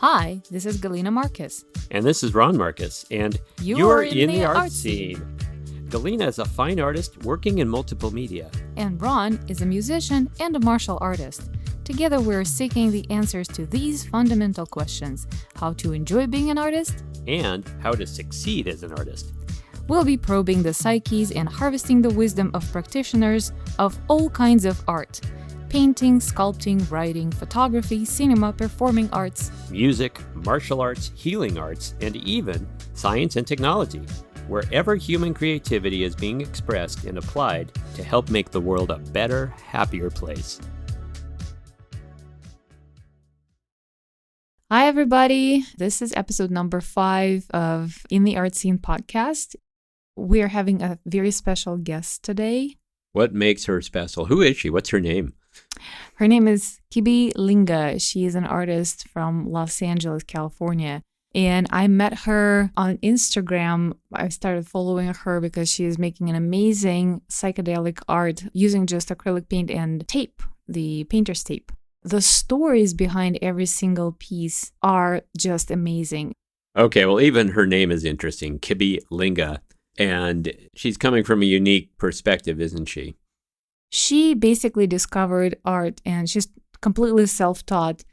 Hi, this is Galina Marcus. And this is Ron Marcus, and You're in the art scene. Galina is a fine artist working in multiple media. And Ron is a musician and a martial artist. Together we're seeking the answers to these fundamental questions: how to enjoy being an artist, and how to succeed as an artist. We'll be probing the psyches and harvesting the wisdom of practitioners of all kinds of art: painting, sculpting, writing, photography, cinema, performing arts, music, martial arts, healing arts, and even science and technology. Wherever human creativity is being expressed and applied to help make the world a better, happier place. Hi, everybody. This is episode number 5 of In the Art Scene podcast. We are having a very special guest today. What makes her special? Who is she? What's her name? Her name is Kibbi Linga. She is an artist from Los Angeles, California. And I met her on Instagram. I started following her because she is making an amazing psychedelic art using just acrylic paint and tape, the painter's tape. The stories behind every single piece are just amazing. Okay, well, even her name is interesting, Kibbi Linga. And she's coming from a unique perspective, isn't she? She basically discovered art and she's completely self-taught.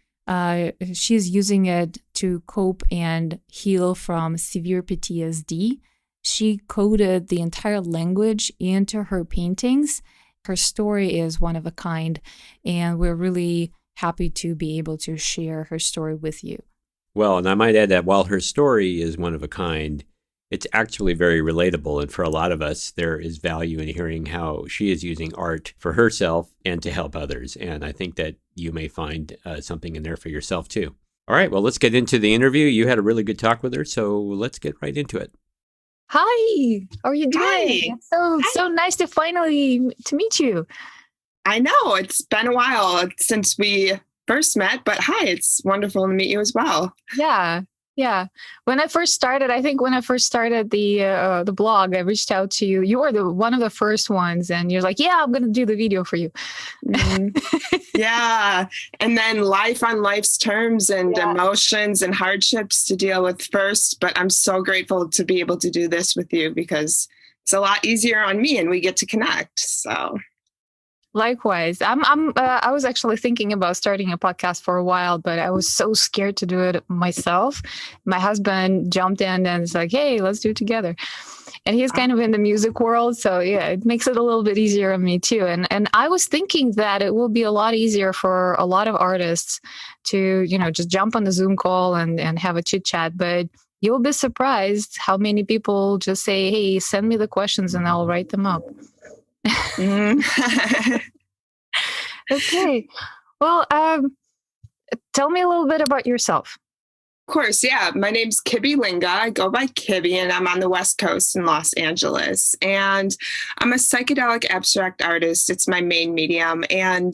She's using it to cope and heal from severe PTSD. She coded the entire language into her paintings. Her story is one of a kind, and we're really happy to be able to share her story with you. Well, and I might add that while her story is one of a kind, it's actually very relatable. And for a lot of us, there is value in hearing how she is using art for herself and to help others. And I think that you may find something in there for yourself, too. All right, well, let's get into the interview. You had a really good talk with her, so let's get right into it. Hi, how are you doing? Hi. It's so nice to finally to meet you. I know, it's been a while since we first met, but hi, it's wonderful to meet you as well. Yeah. When I first started the blog, I reached out to you. You were one of the first ones, and you're like, "Yeah, I'm going to do the video for you." Yeah, and then life on life's terms and emotions and hardships to deal with first. But I'm so grateful to be able to do this with you because it's a lot easier on me, and we get to connect. So. Likewise, I was actually thinking about starting a podcast for a while, but I was so scared to do it myself. My husband jumped in and was like, "Hey, let's do it together." And he's kind of in the music world, so yeah, it makes it a little bit easier on me too. And I was thinking that it will be a lot easier for a lot of artists to, just jump on the Zoom call and have a chit chat, but you'll be surprised how many people just say, "Hey, send me the questions and I'll write them up." Okay. Well, tell me a little bit about yourself. Of course, yeah. My name's Kibbi Linga. I go by Kibbi, and I'm on the West Coast in Los Angeles. And I'm a psychedelic abstract artist. It's my main medium. And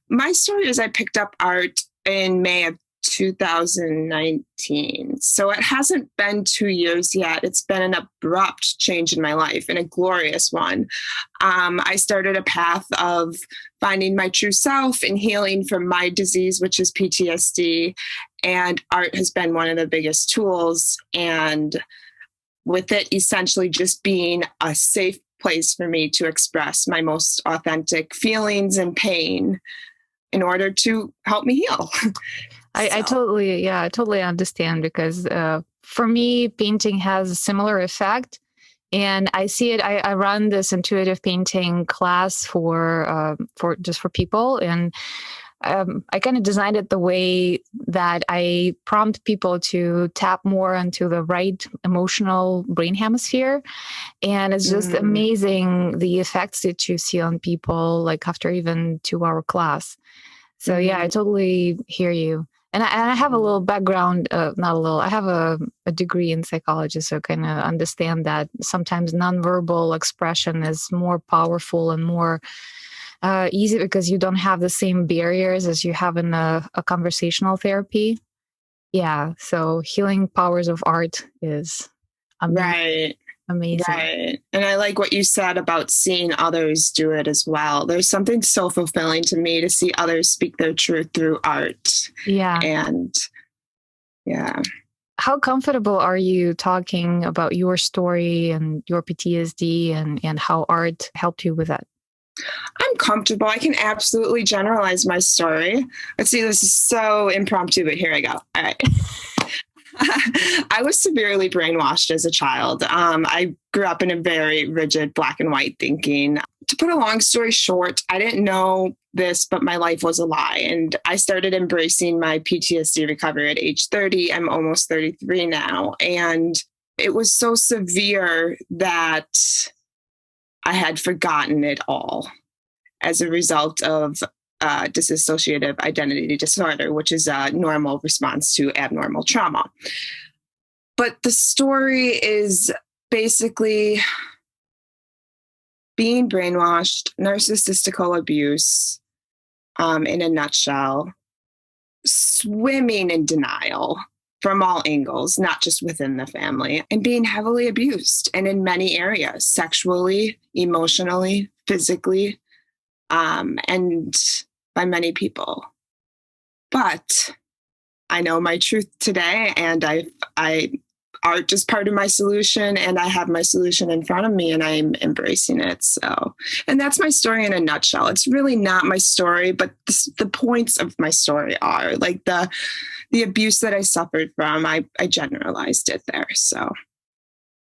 my story is I picked up art in May of 2019. So it hasn't been 2 years yet. It's been an abrupt change in my life and a glorious one. I started a path of finding my true self and healing from my disease, which is PTSD. And art has been one of the biggest tools. And with it essentially just being a safe place for me to express my most authentic feelings and pain in order to help me heal. I totally understand because for me, painting has a similar effect. And I see it. I run this intuitive painting class for people, and I kind of designed it the way that I prompt people to tap more into the right emotional brain hemisphere, and it's just amazing the effects that you see on people, like after even 2-hour class. So yeah, I totally hear you. And I have a little background, not a little, I have a degree in psychology, so I kind of understand that sometimes nonverbal expression is more powerful and more easy because you don't have the same barriers as you have in a conversational therapy. Yeah, so healing powers of art is Right. Amazing. Right. And I like what you said about seeing others do it as well. There's something so fulfilling to me to see others speak their truth through art. Yeah. And Yeah. How comfortable are you talking about your story and your PTSD and how art helped you with that? I'm comfortable. I can absolutely generalize my story. Let's see, this is so impromptu, but here I go. All right. I was severely brainwashed as a child. I grew up in a very rigid black and white thinking. To put a long story short, I didn't know this, but my life was a lie. And I started embracing my PTSD recovery at age 30. I'm almost 33 now. And it was so severe that I had forgotten it all as a result of dissociative identity disorder, which is a normal response to abnormal trauma. But the story is basically being brainwashed, narcissistical abuse, in a nutshell, swimming in denial from all angles, not just within the family, and being heavily abused and in many areas, sexually, emotionally, physically, and by many people. But I know my truth today, and art is part of my solution, and I have my solution in front of me, and I'm embracing it. So, and that's my story in a nutshell. It's really not my story, but the points of my story are like the abuse that I suffered from. I generalized it there. So,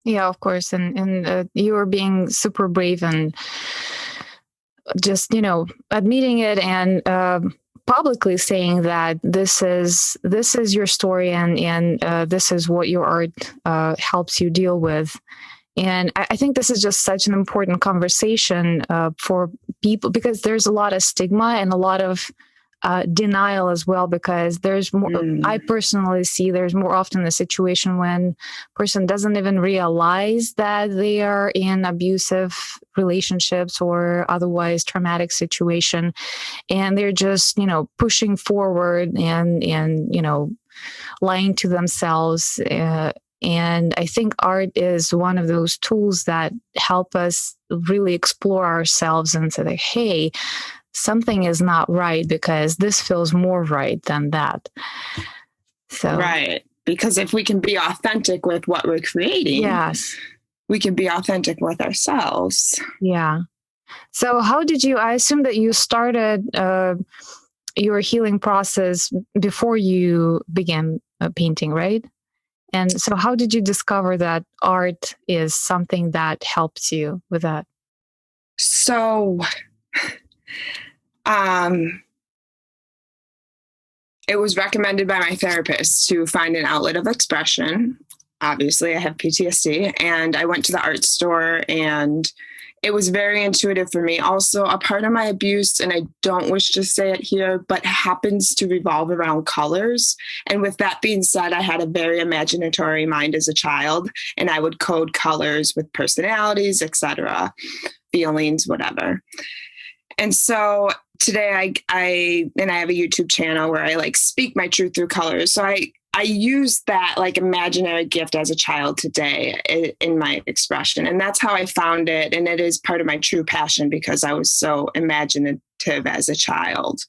yeah, of course, and you were being super brave and just admitting it and publicly saying that this is your story and this is what your art helps you deal with. And I think this is just such an important conversation for people, because there's a lot of stigma and a lot of denial as well, because there's more, I personally see there's more often a situation when a person doesn't even realize that they are in abusive relationships or otherwise traumatic situation. And they're just, pushing forward and lying to themselves. And I think art is one of those tools that help us really explore ourselves and say, like, hey, something is not right because this feels more right than that. So right. Because if we can be authentic with what we're creating, yes, we can be authentic with ourselves. Yeah. So how did you, I assume that you started your healing process before you began painting, right? And so how did you discover that art is something that helps you with that? So, it was recommended by my therapist to find an outlet of expression. Obviously, I have PTSD, and I went to the art store, and it was very intuitive for me. Also, a part of my abuse, and I don't wish to say it here, but happens to revolve around colors. And with that being said, I had a very imaginatory mind as a child, and I would code colors with personalities, etc., feelings, whatever. And so today I have a YouTube channel where I speak my truth through colors. So I use that imaginary gift as a child today in my expression. And that's how I found it. And it is part of my true passion because I was so imaginative as a child.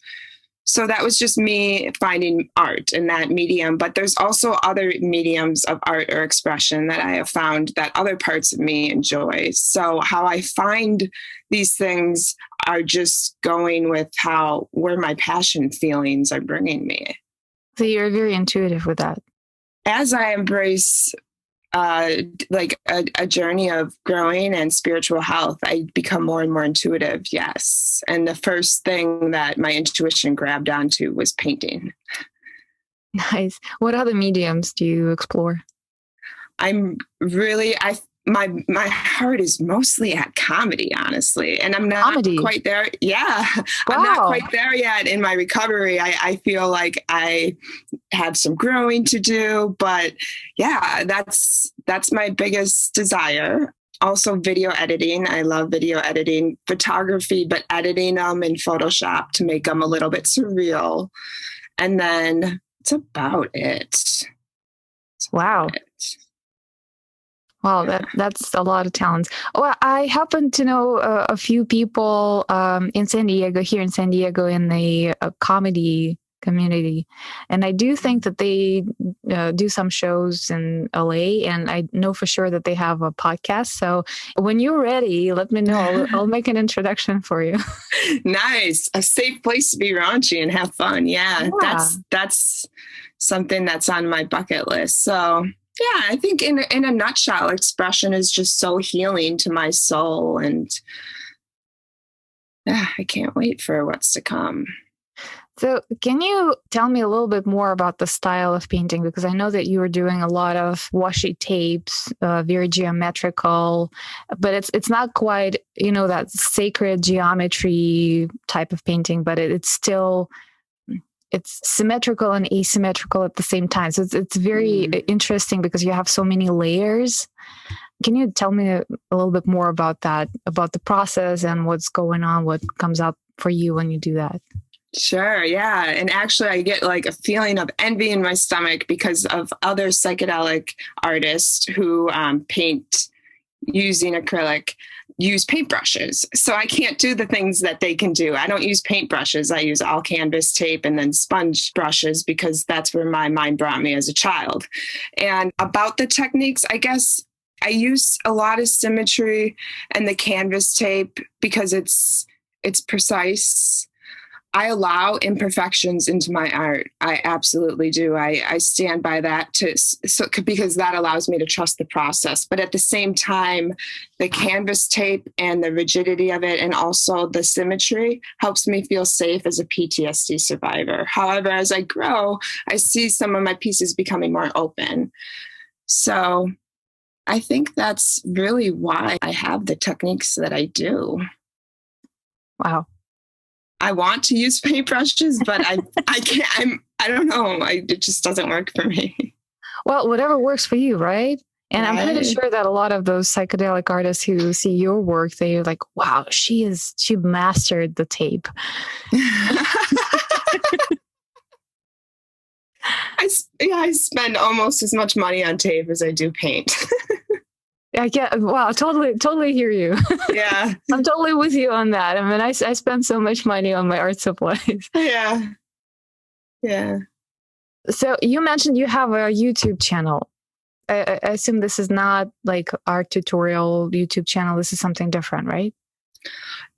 So that was just me finding art in that medium. But there's also other mediums of art or expression that I have found that other parts of me enjoy. So how I find these things are just going with where my passion feelings are bringing me. So you're very intuitive with that. As I embrace a journey of growing and spiritual health, I become more and more intuitive. Yes. And the first thing that my intuition grabbed onto was painting. Nice. What other mediums do you explore? My heart is mostly at comedy, honestly. And I'm not quite there. Yeah. Wow. I'm not quite there yet in my recovery. I feel like I have some growing to do, but yeah, that's my biggest desire. Also video editing. I love video editing, photography, but editing them in Photoshop to make them a little bit surreal. And then it's about it. Wow. Wow, that's a lot of talents. Well, I happen to know a few people here in San Diego, in the comedy community. And I do think that they do some shows in LA, and I know for sure that they have a podcast. So when you're ready, let me know. I'll make an introduction for you. Nice. A safe place to be raunchy and have fun. Yeah. That's something that's on my bucket list. So yeah, I think in a nutshell, expression is just so healing to my soul. And I can't wait for what's to come. So can you tell me a little bit more about the style of painting? Because I know that you were doing a lot of washi tapes, very geometrical, but it's not quite, that sacred geometry type of painting, but it's symmetrical and asymmetrical at the same time. So it's very interesting because you have so many layers. Can you tell me a little bit more about that, about the process and what's going on, what comes up for you when you do that? Sure. Yeah. And actually I get like a feeling of envy in my stomach because of other psychedelic artists who paint using acrylic, use paintbrushes. So I can't do the things that they can do. I don't use paintbrushes. I use all canvas tape and then sponge brushes because that's where my mind brought me as a child. And about the techniques, I guess I use a lot of symmetry and the canvas tape because it's precise. I allow imperfections into my art. I absolutely do. I stand by that because that allows me to trust the process. But at the same time, the canvas tape and the rigidity of it and also the symmetry helps me feel safe as a PTSD survivor. However, as I grow, I see some of my pieces becoming more open. So I think that's really why I have the techniques that I do. Wow. I want to use paintbrushes, but I can't. I don't know. It just doesn't work for me. Well, whatever works for you, right? And I'm pretty sure that a lot of those psychedelic artists who see your work, they're like, "Wow, she mastered the tape." I spend almost as much money on tape as I do paint. I get, wow, totally hear you. Yeah. I'm totally with you on that. I mean, I spend so much money on my art supplies. Yeah. Yeah. So you mentioned you have a YouTube channel. I assume this is not like art tutorial YouTube channel. This is something different, right?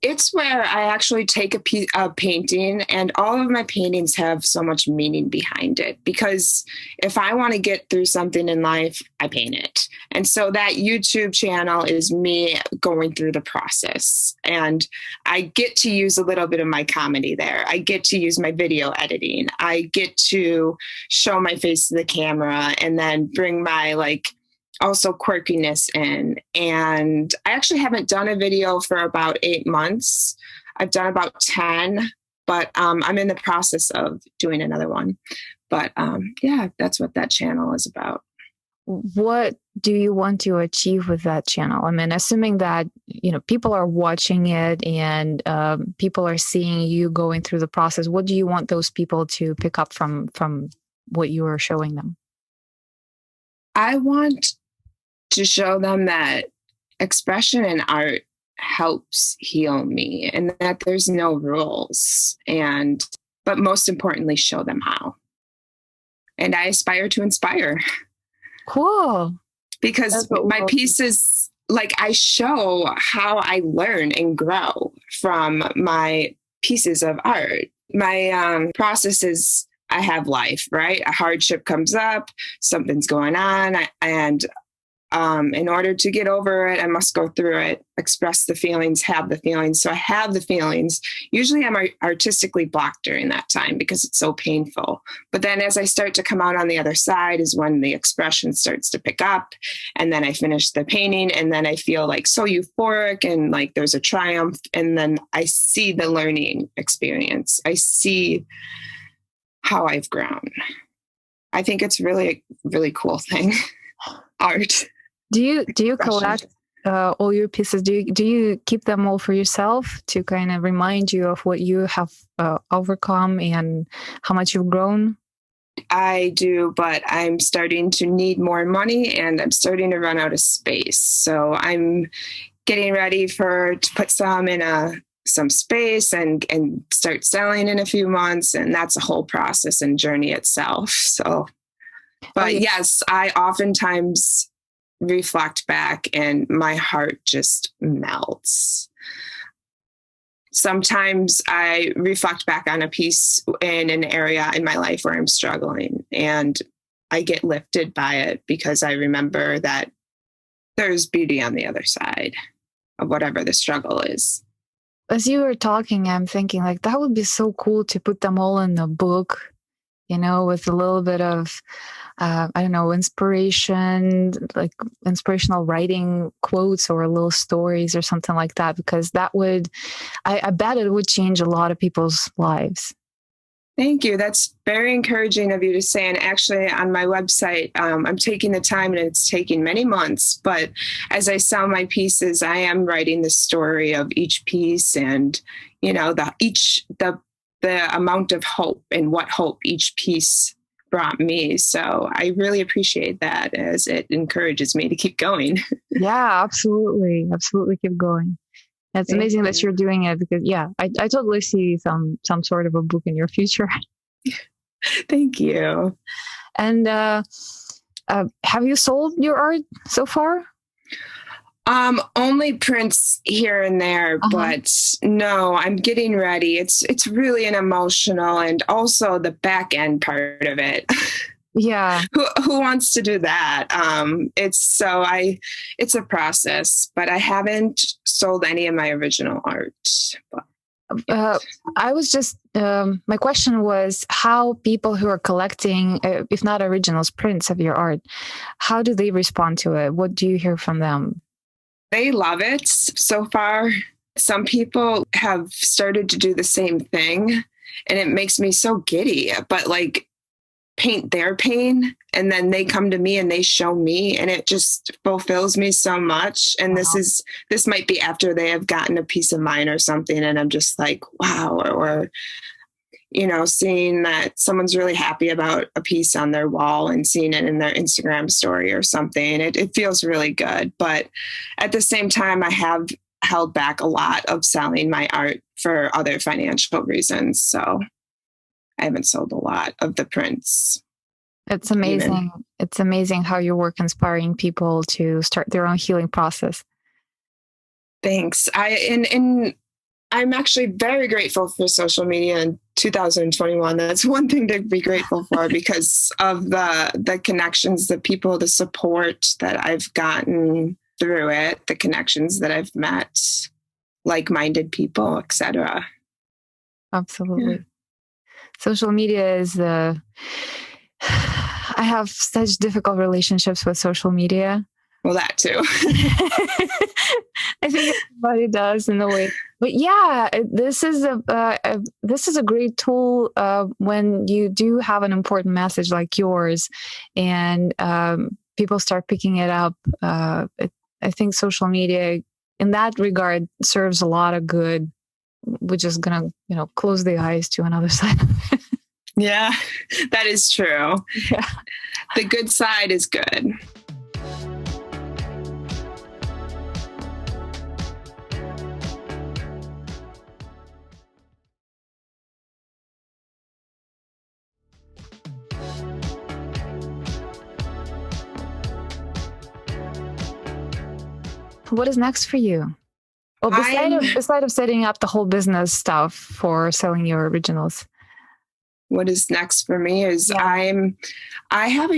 It's where I actually take a painting, and all of my paintings have so much meaning behind it, because if I want to get through something in life, I paint it. And so that YouTube channel is me going through the process, and I get to use a little bit of my comedy there. I get to use my video editing. I get to show my face to the camera and then bring my also quirkiness in. And I actually haven't done a video for about 8 months. I've done about 10, but I'm in the process of doing another one. But yeah, that's what that channel is about. What do you want to achieve with that channel? I mean, assuming that, people are watching it and people are seeing you going through the process, what do you want those people to pick up from what you are showing them? I want to show them that expression in art helps heal me and that there's no rules, but most importantly, show them how. And I aspire to inspire. Cool. Because my pieces, I show how I learn and grow from my pieces of art. My process is, I have life, right? A hardship comes up, something's going on, and in order to get over it, I must go through it, express the feelings, have the feelings. So I have the feelings. Usually I'm artistically blocked during that time because it's so painful. But then as I start to come out on the other side is when the expression starts to pick up. And then I finish the painting and then I feel so euphoric and there's a triumph. And then I see the learning experience. I see how I've grown. I think it's really, really cool thing. Art. Do you collect all your pieces? Do you keep them all for yourself to kind of remind you of what you have overcome and how much you've grown? I do, but I'm starting to need more money and I'm starting to run out of space. So I'm getting ready to put some in a some space and start selling in a few months. And that's a whole process and journey itself. So, but yes, I oftentimes reflect back and my heart just melts. Sometimes I reflect back on a piece in an area in my life where I'm struggling, and I get lifted by it because I remember that there's beauty on the other side of whatever the struggle is. As you were talking, I'm thinking like that would be so cool to put them all in a book, with a little bit of, I don't know, inspiration, like inspirational writing quotes or little stories or something like that, because that would, I bet it would change a lot of people's lives. Thank you. That's very encouraging of you to say. And actually on my website, I'm taking the time, and it's taking many months, but as I sell my pieces, I am writing the story of each piece and, the amount of hope and what hope each piece brought me. So I really appreciate that, as it encourages me to keep going. Yeah, absolutely. Absolutely. Keep going. It's amazing that you're doing it, because I totally see some sort of a book in your future. Thank you. And have you sold your art so far? Only prints here and there, but no, I'm getting ready. It's really an emotional and also the back end part of it. Yeah. Who wants to do that? It's a process, but I haven't sold any of my original art. I was just, my question was how people who are collecting, if not originals, prints of your art, how do they respond to it? What do you hear from them? They love it so far. Some people have started to do the same thing, and it makes me so giddy, but like paint their pain, and then they come to me and they show me, and it just fulfills me so much. And this might be after they have gotten a piece of mine or something, and I'm just like, wow, or seeing that someone's really happy about a piece on their wall and seeing it in their Instagram story or something. It feels really good. But at the same time, I have held back a lot of selling my art for other financial reasons. So I haven't sold a lot of the prints. It's amazing. It's amazing how your work inspiring people to start their own healing process. Thanks. I'm actually very grateful for social media in 2021. That's one thing to be grateful for because of the connections, the people, the support that I've gotten through it, the connections that I've met, like-minded people, etc. Absolutely. Yeah. Social media is I have such difficult relationships with social media. Well, that too. I think everybody does in a way. But yeah, this is a great tool when you do have an important message like yours, and people start picking it up. I think social media, in that regard, serves a lot of good. We're just gonna, close the eyes to another side of it. Yeah, that is true. Yeah. The good side is good. What is next for you? Well, beside of setting up the whole business stuff for selling your originals. What is next for me is I have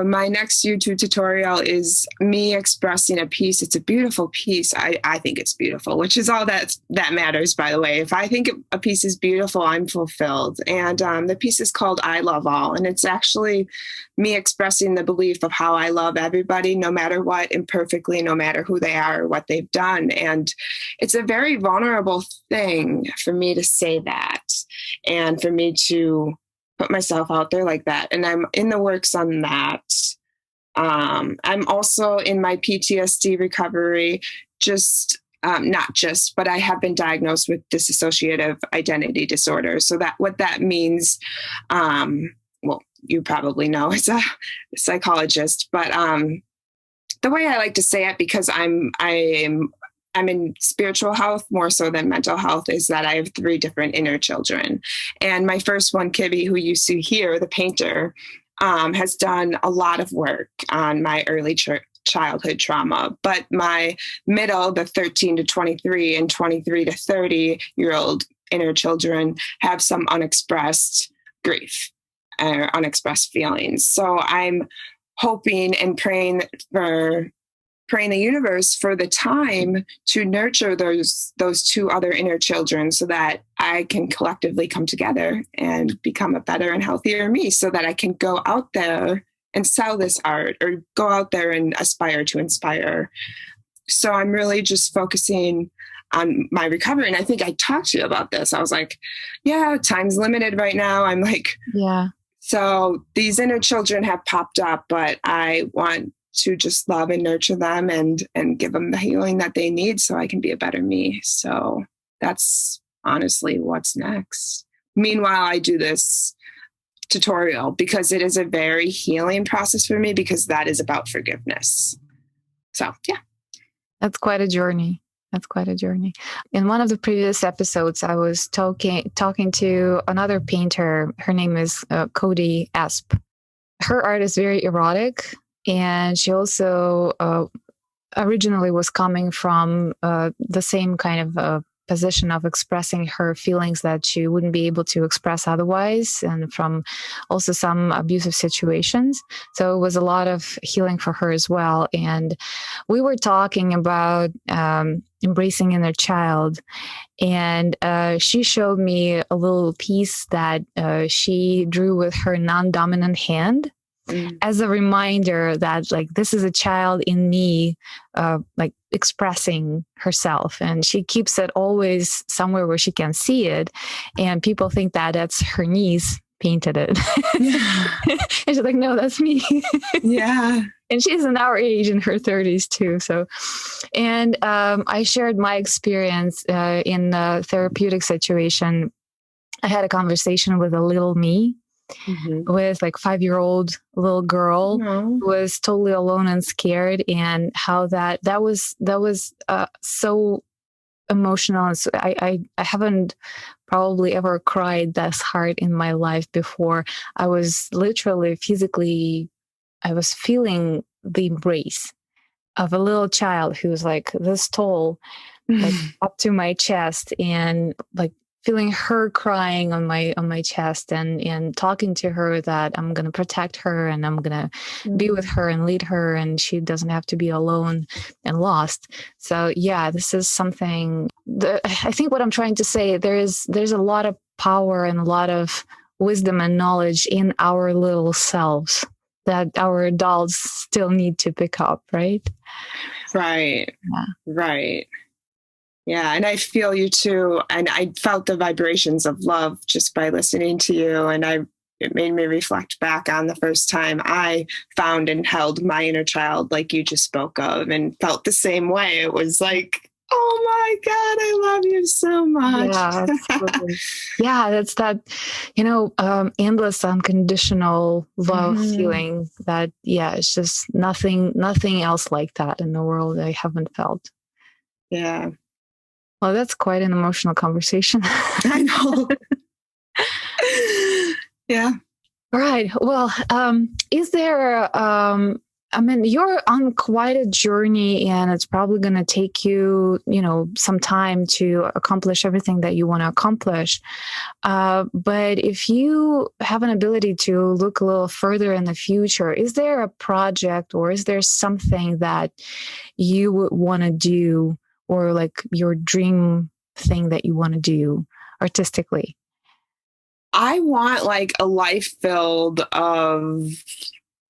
my next YouTube tutorial is me expressing a piece. It's a beautiful piece. I think it's beautiful, which is all that matters, by the way. If I think a piece is beautiful, I'm fulfilled. And the piece is called I Love All. And it's actually me expressing the belief of how I love everybody, no matter what, imperfectly, no matter who they are or what they've done. And it's a very vulnerable thing for me to say that and for me to put myself out there like that. And I'm in the works on that. I'm also in my PTSD recovery, but I have been diagnosed with dissociative identity disorder. So what that means, you probably know as a psychologist, but the way I like to say it, because I'm I'm in spiritual health more so than mental health, is that I have 3 different inner children. And my first one, Kibbi, who you see here, the painter, has done a lot of work on my early childhood trauma. But my middle, the 13 to 23 and 23 to 30-year-old inner children have some unexpressed grief or unexpressed feelings. So I'm hoping and praying the universe for the time to nurture those 2 other inner children so that I can collectively come together and become a better and healthier me, so that I can go out there and sell this art or go out there and aspire to inspire. So I'm really just focusing on my recovery. And I think I talked to you about this. I was like, yeah, time's limited right now. I'm like, yeah. So these inner children have popped up, but I want to just love and nurture them and give them the healing that they need so I can be a better me. So that's honestly what's next. Meanwhile, I do this tutorial because it is a very healing process for me, because that is about forgiveness. So, yeah. That's quite a journey. In one of the previous episodes, I was talking to another painter. Her name is Cody Asp. Her art is very erotic. And she also originally was coming from the same kind of position of expressing her feelings that she wouldn't be able to express otherwise, and from also some abusive situations. So it was a lot of healing for her as well. And we were talking about embracing inner child. And she showed me a little piece that she drew with her non-dominant hand. As a reminder that, like, this is a child in me, like expressing herself, and she keeps it always somewhere where she can see it. And people think that that's her niece painted it. And she's like, no, that's me. Yeah. And she's in our age, in her 30s too. So, and I shared my experience in a therapeutic situation. I had a conversation with a little me. With like 5-year-old little girl who was totally alone and scared, and how that was so emotional. And so I haven't probably ever cried this hard in my life before. I was literally physically, I was feeling the embrace of a little child who was like this tall, like up to my chest, and like feeling her crying on my chest, and talking to her that I'm going to protect her and I'm going to be with her and lead her, and she doesn't have to be alone and lost. So yeah, this is something that I think what I'm trying to say, there's a lot of power and a lot of wisdom and knowledge in our little selves that our adults still need to pick up, right? Right. Yeah. Right. Yeah. And I feel you too. And I felt the vibrations of love just by listening to you. And it made me reflect back on the first time I found and held my inner child, like you just spoke of, and felt the same way. It was like, oh my God, I love you so much. Yeah, absolutely. Yeah, that's that, endless unconditional love feeling that, yeah, it's just nothing else like that in the world I haven't felt. Yeah. Well, that's quite an emotional conversation. I know. Yeah. All right. Well, is there, you're on quite a journey, and it's probably going to take you, some time to accomplish everything that you want to accomplish. But if you have an ability to look a little further in the future, is there a project or is there something that you would want to do, or like your dream thing that you want to do artistically? I want like a life filled of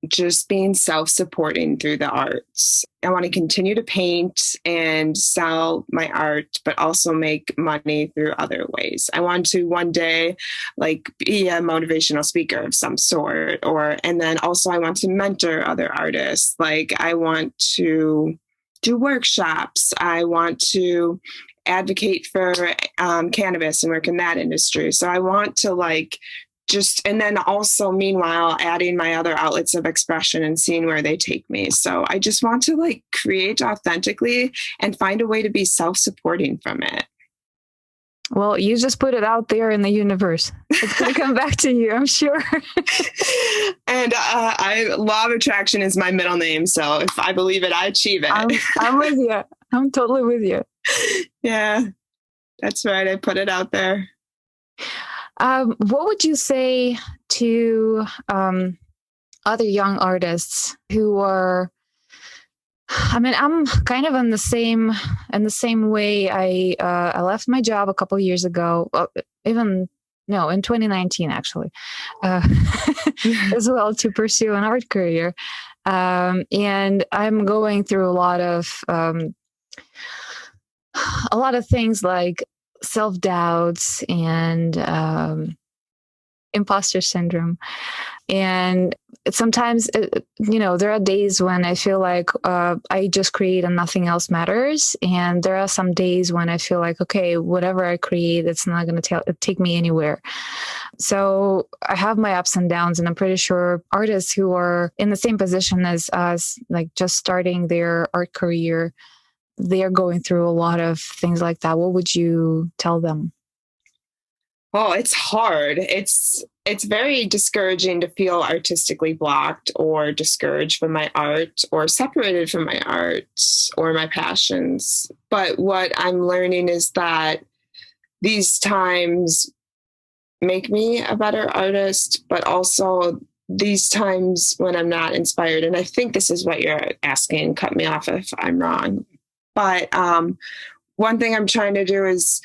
just being self-supporting through the arts. I want to continue to paint and sell my art, but also make money through other ways. I want to one day like be a motivational speaker of some sort, and then also I want to mentor other artists. Like I want to do workshops. I want to advocate for cannabis and work in that industry. So I want to like and then also meanwhile adding my other outlets of expression and seeing where they take me. So I just want to like create authentically and find a way to be self-supporting from it. Well, you just put it out there in the universe. It's going to come back to you, I'm sure. And law of attraction is my middle name. So if I believe it, I achieve it. I'm with you. I'm totally with you. Yeah, that's right. I put it out there. What would you say to other young artists who are, I mean, I'm kind of in the same way. I left my job a couple of years ago, in 2019 actually, as well, to pursue an art career. And I'm going through a lot of things like self-doubts and imposter syndrome. And sometimes, there are days when I feel like I just create and nothing else matters. And there are some days when I feel like, okay, whatever I create, it's not going to take me anywhere. So I have my ups and downs, and I'm pretty sure artists who are in the same position as us, like just starting their art career, they are going through a lot of things like that. What would you tell them? Well, it's hard. It's very discouraging to feel artistically blocked or discouraged from my art or separated from my art or my passions. But what I'm learning is that these times make me a better artist, but also these times when I'm not inspired. And I think this is what you're asking. Cut me off if I'm wrong. But one thing I'm trying to do is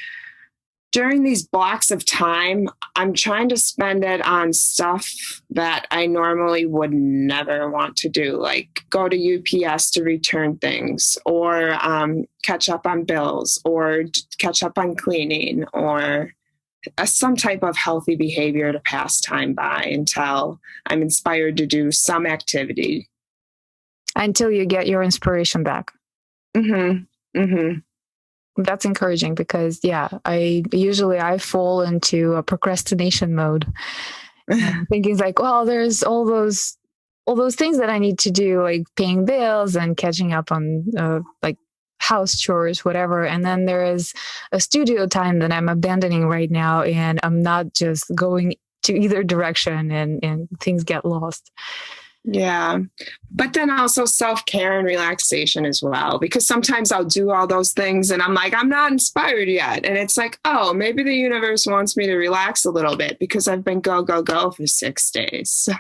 during these blocks of time, I'm trying to spend it on stuff that I normally would never want to do, like go to UPS to return things, or catch up on bills, or catch up on cleaning, or some type of healthy behavior to pass time by until I'm inspired to do some activity. Until you get your inspiration back. Mm-hmm. Mm-hmm. That's encouraging because, I fall into a procrastination mode. Thinking like, well, there's all those things that I need to do, like paying bills and catching up on like house chores, whatever. And then there is a studio time that I'm abandoning right now, and I'm not just going to either direction, and things get lost. Yeah. But then also self-care and relaxation as well, because sometimes I'll do all those things and I'm like, I'm not inspired yet. And it's like, oh, maybe the universe wants me to relax a little bit because I've been go, go, go for 6 days. So,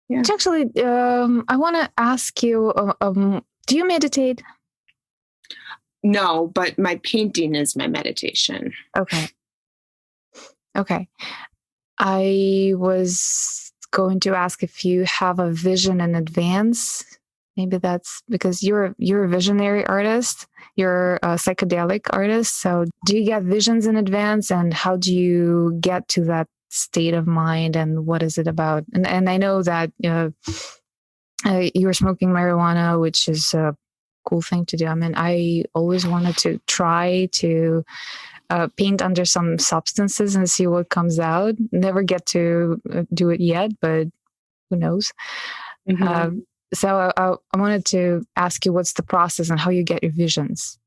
yeah. Actually, I want to ask you, do you meditate? No, but my painting is my meditation. Okay. I was going to ask if you have a vision in advance. Maybe that's because you're a visionary artist. You're a psychedelic artist. So do you get visions in advance, and how do you get to that state of mind, and what is it about? And I know that you're smoking marijuana, which is a cool thing to do. I mean, I always wanted to try to paint under some substances and see what comes out. Never get to do it yet, but who knows? Mm-hmm. So I wanted to ask you, what's the process and how you get your visions?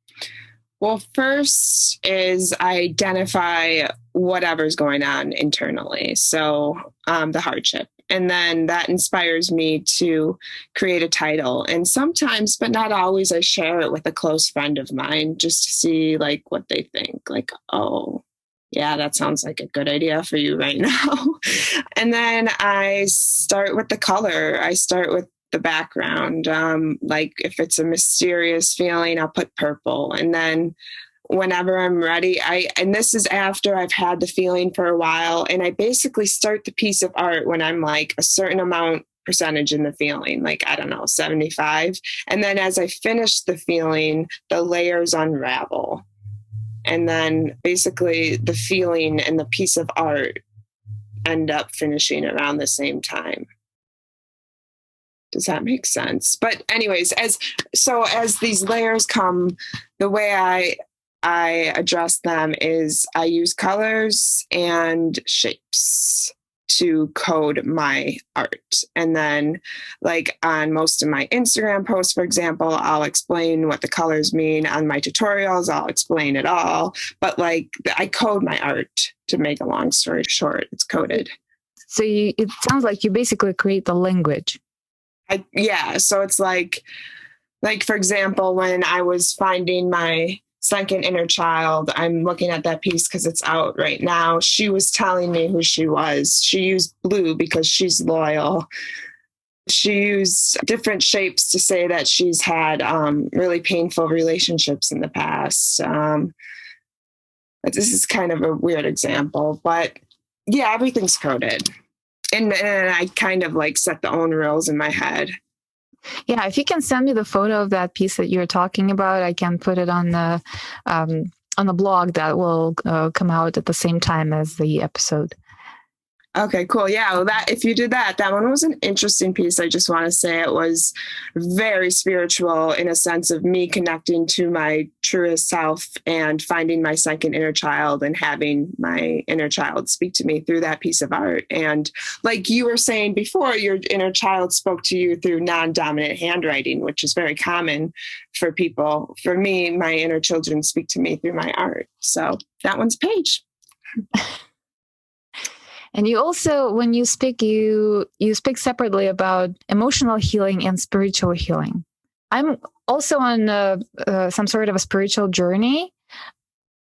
Well, first is identify whatever's going on internally. So the hardship. And then that inspires me to create a title. And sometimes, but not always, I share it with a close friend of mine just to see like what they think. Like, oh, yeah, that sounds like a good idea for you right now. And then I start with the color. I start with the background. Like if it's a mysterious feeling, I'll put purple. And then whenever I'm ready, and this is after I've had the feeling for a while, and I basically start the piece of art when I'm like a certain percentage in the feeling, like, I don't know, 75. And then as I finish the feeling, the layers unravel. And then basically the feeling and the piece of art end up finishing around the same time. Does that make sense? But anyways, as these layers come, the way I address them is I use colors and shapes to code my art. And then like on most of my Instagram posts, for example, I'll explain what the colors mean. On my tutorials, I'll explain it all. But like I code my art, to make a long story short. It's coded. So it sounds like you basically create the language. So it's like, for example, when I was finding my second inner child, I'm looking at that piece because it's out right now. She was telling me who she was. She used blue because she's loyal. She used different shapes to say that she's had really painful relationships in the past. This is kind of a weird example, but yeah, everything's coded. And I kind of like set the own rules in my head. Yeah, if you can send me the photo of that piece that you're talking about, I can put it on the blog that will come out at the same time as the episode. Okay, cool. Yeah, well, that if you did that one was an interesting piece. I just want to say it was very spiritual in a sense of me connecting to my truest self and finding my second inner child and having my inner child speak to me through that piece of art. And like you were saying before, your inner child spoke to you through non-dominant handwriting, which is very common for people. For me, my inner children speak to me through my art. So that one's Paige. And you also, when you speak, you speak separately about emotional healing and spiritual healing. I'm also on some sort of a spiritual journey,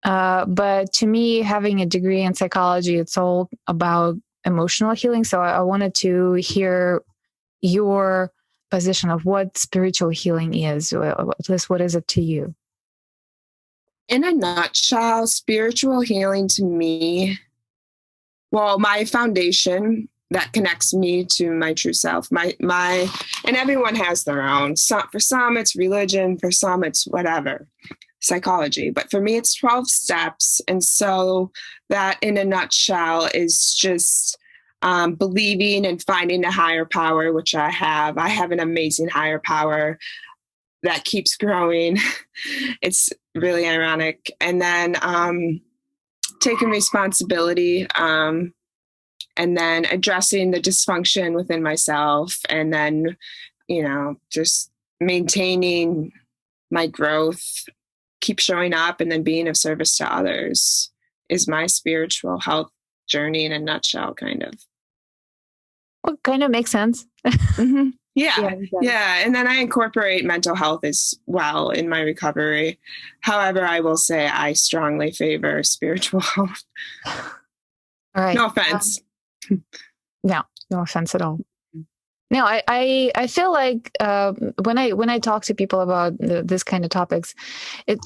but to me, having a degree in psychology, it's all about emotional healing. So I wanted to hear your position of what spiritual healing is, or at least what is it to you? In a nutshell, spiritual healing to me, well, my foundation that connects me to my true self, my, and everyone has their own. So for some, it's religion. For some, it's whatever, psychology. But for me, it's 12 steps. And so that in a nutshell is just believing and finding a higher power, which I have. I have an amazing higher power that keeps growing. It's really ironic. And then taking responsibility, and then addressing the dysfunction within myself, and then, just maintaining my growth, keep showing up, and then being of service to others is my spiritual health journey in a nutshell, kind of. Well, kind of makes sense. Mm-hmm. Yeah. And then I incorporate mental health as well in my recovery. However, I will say I strongly favor spiritual health. All right. No offense. No offense at all. No, I feel like when I talk to people about this kind of topics, in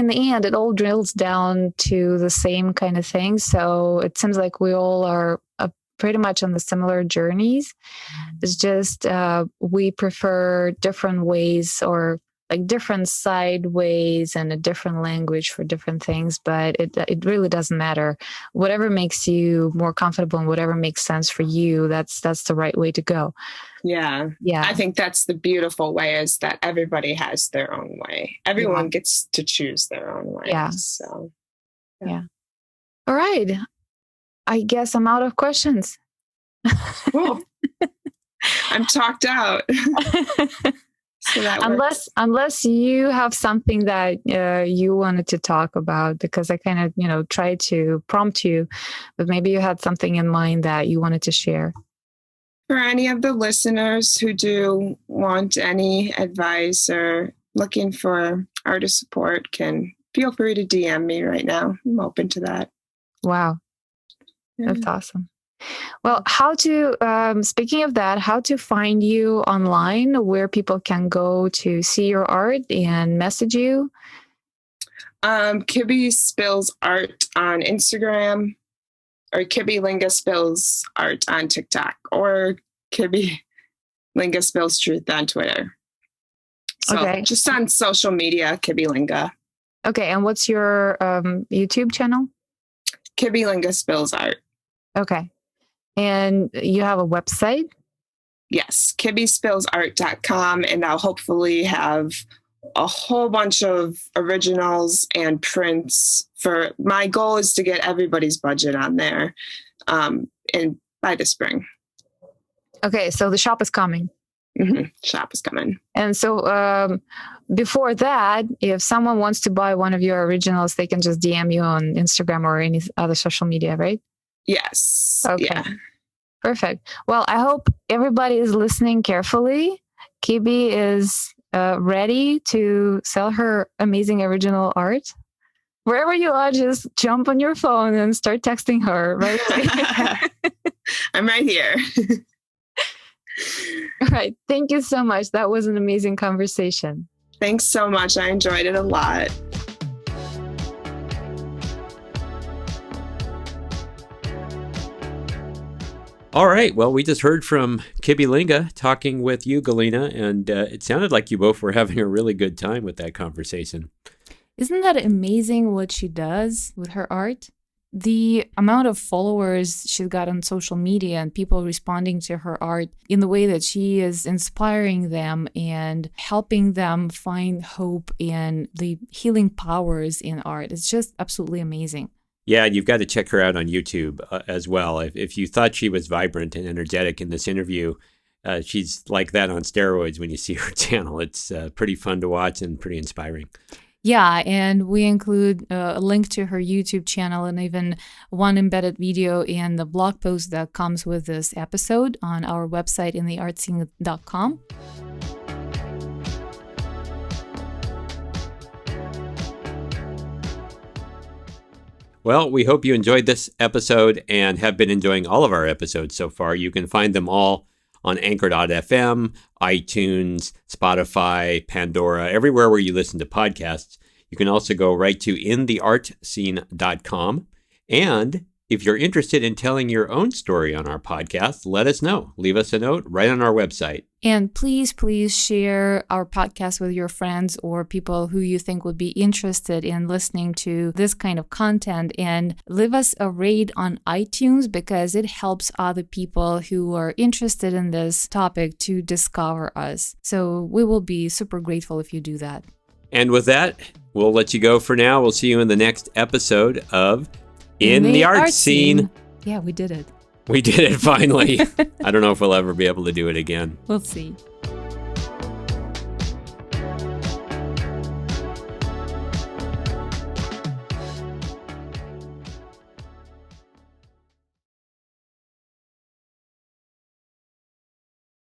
the end, it all drills down to the same kind of thing. So it seems like we all are pretty much on the similar journeys. It's just we prefer different ways, or like different side ways, and a different language for different things. But it really doesn't matter. Whatever makes you more comfortable and whatever makes sense for you, that's the right way to go. Yeah. I think that's the beautiful way, is that everybody has their own way. Everyone gets to choose their own way. Yeah. So. Yeah. All right. I guess I'm out of questions. Cool. I'm talked out. So that unless you have something that you wanted to talk about, because I kind of, tried to prompt you, but maybe you had something in mind that you wanted to share. For any of the listeners who do want any advice or looking for artist support, can feel free to DM me right now. I'm open to that. Wow. That's awesome. Well, speaking of that, how to find you online, where people can go to see your art and message you? Kibbi Spills Art on Instagram, or Kibbi Linga Spills Art on TikTok, or Kibbi Linga Spills Truth on Twitter. So just on social media, Kibbi Linga. Okay. And what's your YouTube channel? Kibbi Linga Spills Art. Okay. And you have a website? Yes, kibbispillsart.com. And I'll hopefully have a whole bunch of originals and prints. For my goal is to get everybody's budget on there, and by the spring. Okay, so the shop is coming. Mm-hmm. Shop is coming. And so before that, if someone wants to buy one of your originals, they can just DM you on Instagram or any other social media, right? Yes. Okay. Yeah. Perfect. Well, I hope everybody is listening carefully. Kibbi is ready to sell her amazing original art. Wherever you are, just jump on your phone and start texting her right away. I'm right here. All right. Thank you so much. That was an amazing conversation. Thanks so much. I enjoyed it a lot. All right. Well, we just heard from Kibbi Linga talking with you, Galina, and it sounded like you both were having a really good time with that conversation. Isn't that amazing what she does with her art? The amount of followers she got on social media and people responding to her art in the way that she is inspiring them and helping them find hope in the healing powers in art. It's just absolutely amazing. Yeah, you've got to check her out on YouTube as well. If you thought she was vibrant and energetic in this interview, she's like that on steroids when you see her channel. It's pretty fun to watch and pretty inspiring. Yeah, and we include a link to her YouTube channel and even one embedded video in the blog post that comes with this episode on our website intheartscene.com. Well, we hope you enjoyed this episode and have been enjoying all of our episodes so far. You can find them all on Anchor.fm, iTunes, Spotify, Pandora, everywhere where you listen to podcasts. You can also go right to intheartscene.com. And if you're interested in telling your own story on our podcast, let us know. Leave us a note right on our website. And please share our podcast with your friends or people who you think would be interested in listening to this kind of content. And leave us a rate on iTunes because it helps other people who are interested in this topic to discover us. So we will be super grateful if you do that. And with that, we'll let you go for now. We'll see you in the next episode of In the Art Scene. Yeah, we did it. We did it finally. I don't know if we'll ever be able to do it again. We'll see.